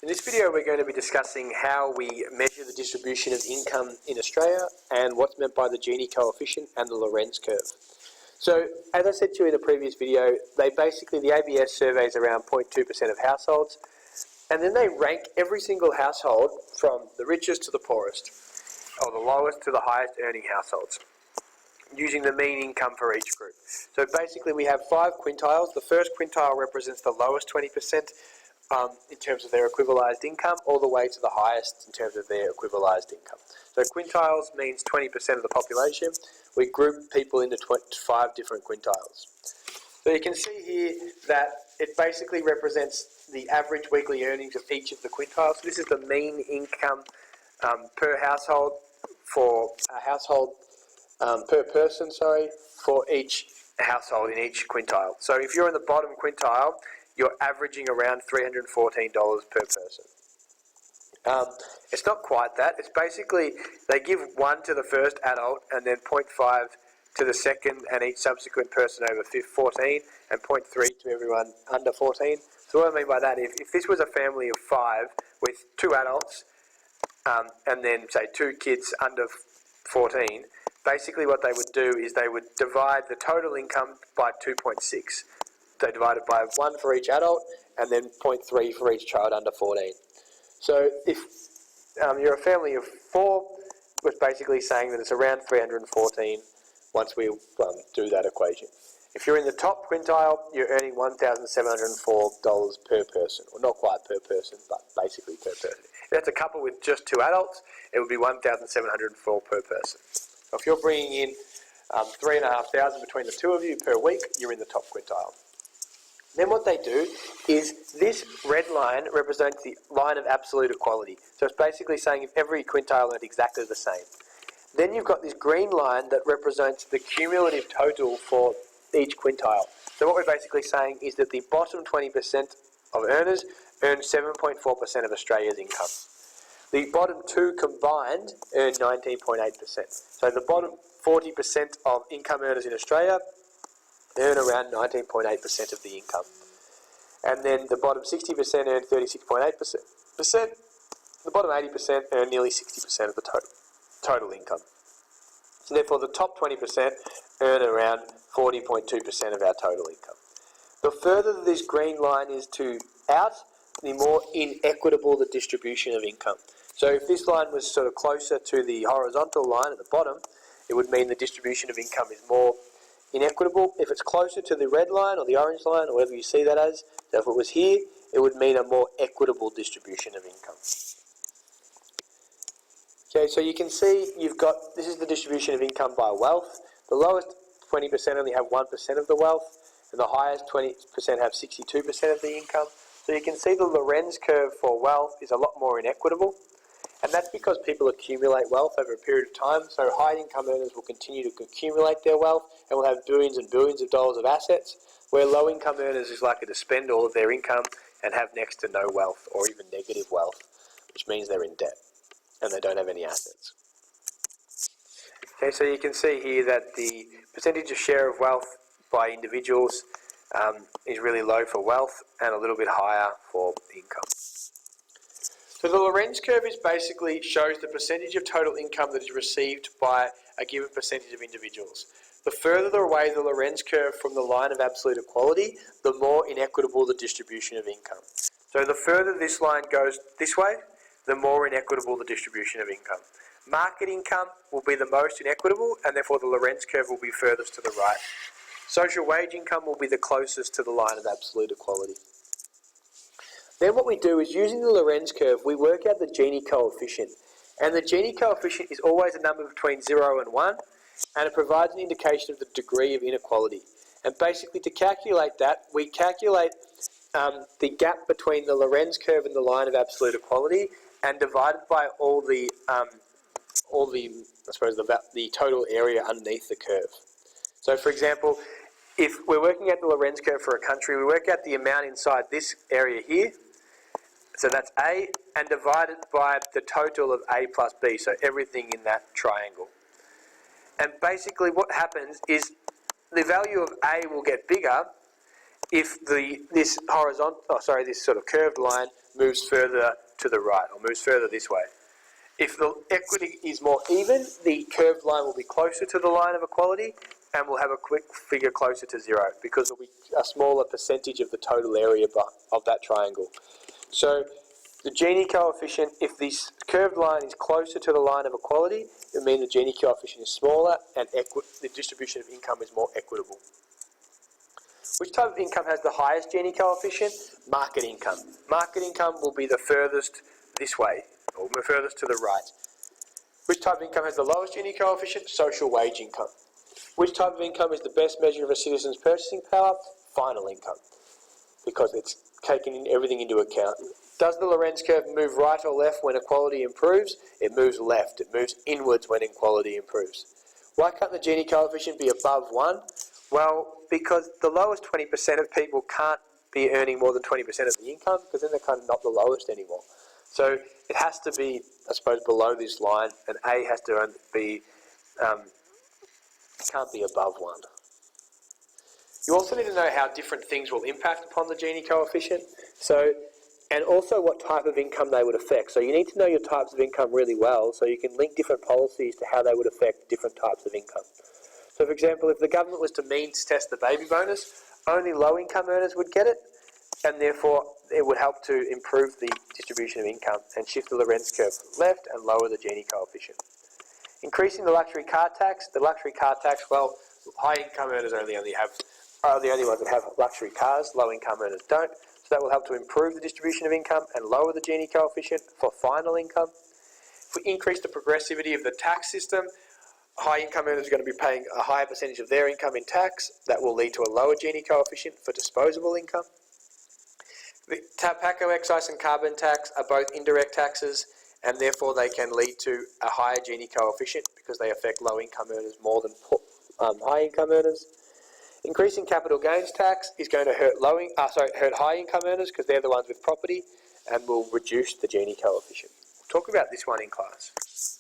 In this video we're going to be discussing how we measure the distribution of income in Australia and what's meant by the Gini Coefficient and the Lorenz Curve. So as I said to you in the previous video, the ABS surveys around 0.2% of households, and then they rank every single household from the richest to the poorest, or the lowest to the highest earning households, using the mean income for each group. So basically we have 5 quintiles. The first quintile represents the lowest 20% in terms of their equivalised income, all the way to the highest in terms of their equivalised income. So quintiles means 20% of the population. We group people into 5 different quintiles. So you can see here that it basically represents the average weekly earnings of each of the quintiles. So this is the mean income per household for a household per person, for each household in each quintile. So if you're in the bottom quintile, you're averaging around $314 per person. It's not quite that. It's basically, they give 1 to the first adult and then 0.5 to the second and each subsequent person over 14 and 0.3 to everyone under 14. So what I mean by that, if this was a family of 5 with 2 adults and then say 2 kids under 14, basically what they would do is they would divide the total income by 2.6. They divide it by 1 for each adult and then 0.3 for each child under 14. So if you're a family of 4, we're basically saying that it's around 314 once we do that equation. If you're in the top quintile, you're earning $1,704 per person, or not quite per person, but basically per person. If that's a couple with just 2 adults, it would be $1,704 per person. So if you're bringing in $3,500 between the 2 of you per week, you're in the top quintile. Then what they do is this red line represents the line of absolute equality. So it's basically saying if every quintile earned exactly the same. Then you've got this green line that represents the cumulative total for each quintile. So what we're basically saying is that the bottom 20% of earners earn 7.4% of Australia's income. The bottom 2 combined earn 19.8%. So the bottom 40% of income earners in Australia earn around 19.8% of the income. And then the bottom 60% earn 36.8%. The bottom 80% earn nearly 60% of the total income. So therefore the top 20% earn around 40.2% of our total income. The further this green line is out, the more inequitable the distribution of income. So if this line was sort of closer to the horizontal line at the bottom, it would mean the distribution of income is more inequitable. If it's closer to the red line or the orange line or whatever you see that as, so if it was here, it would mean a more equitable distribution of income. Okay, so you can see this is the distribution of income by wealth. The lowest 20% only have 1% of the wealth, and the highest 20% have 62% of the income. So you can see the Lorenz curve for wealth is a lot more inequitable. And that's because people accumulate wealth over a period of time. So high income earners will continue to accumulate their wealth and will have billions and billions of dollars of assets, where low income earners is likely to spend all of their income and have next to no wealth or even negative wealth, which means they're in debt and they don't have any assets. Okay, so you can see here that the percentage of share of wealth by individuals is really low for wealth and a little bit higher for income. So the Lorenz curve basically shows the percentage of total income that is received by a given percentage of individuals. The further away the Lorenz curve from the line of absolute equality, the more inequitable the distribution of income. So the further this line goes this way, the more inequitable the distribution of income. Market income will be the most inequitable, and therefore the Lorenz curve will be furthest to the right. Social wage income will be the closest to the line of absolute equality. Then what we do is, using the Lorenz curve, we work out the Gini coefficient. And the Gini coefficient is always a number between 0 and 1, and it provides an indication of the degree of inequality. And basically to calculate that, we calculate the gap between the Lorenz curve and the line of absolute equality and divide it by the total area underneath the curve. So for example, if we're working at the Lorenz curve for a country, we work out the amount inside this area here. So that's A, and divide it by the total of A plus B, so everything in that triangle. And basically what happens is the value of A will get bigger if this sort of curved line moves further to the right or moves further this way. If the equity is more even, the curved line will be closer to the line of equality and we'll have a quick figure closer to zero because it will be a smaller percentage of the total area of that triangle. So the Gini coefficient, if this curved line is closer to the line of equality, it means the Gini coefficient is smaller and the distribution of income is more equitable. Which type of income has the highest Gini coefficient? Market income. Market income will be the furthest this way, or the furthest to the right. Which type of income has the lowest Gini coefficient? Social wage income. Which type of income is the best measure of a citizen's purchasing power? Final income, because it's taking everything into account. Does the Lorenz curve move right or left when equality improves? It moves left. It moves inwards when equality improves. Why can't the Gini coefficient be above 1? Well, because the lowest 20% of people can't be earning more than 20% of the income, because then they're kind of not the lowest anymore. So it has to be, I suppose, below this line, and A has to be, can't be above 1. You also need to know how different things will impact upon the Gini coefficient, and also what type of income they would affect. So you need to know your types of income really well, so you can link different policies to how they would affect different types of income. So for example, if the government was to means test the baby bonus, only low-income earners would get it, and therefore it would help to improve the distribution of income and shift the Lorenz curve left and lower the Gini coefficient. Increasing the luxury car tax, well, high-income earners are the only ones that have luxury cars, low-income earners don't, so that will help to improve the distribution of income and lower the Gini coefficient for final income. If we increase the progressivity of the tax system, high-income earners are going to be paying a higher percentage of their income in tax. That will lead to a lower Gini coefficient for disposable income. The tobacco excise and carbon tax are both indirect taxes, and therefore they can lead to a higher Gini coefficient because they affect low-income earners more than high-income earners. Increasing capital gains tax is going to hurt high-income earners because they're the ones with property, and will reduce the Gini coefficient. We'll talk about this one in class.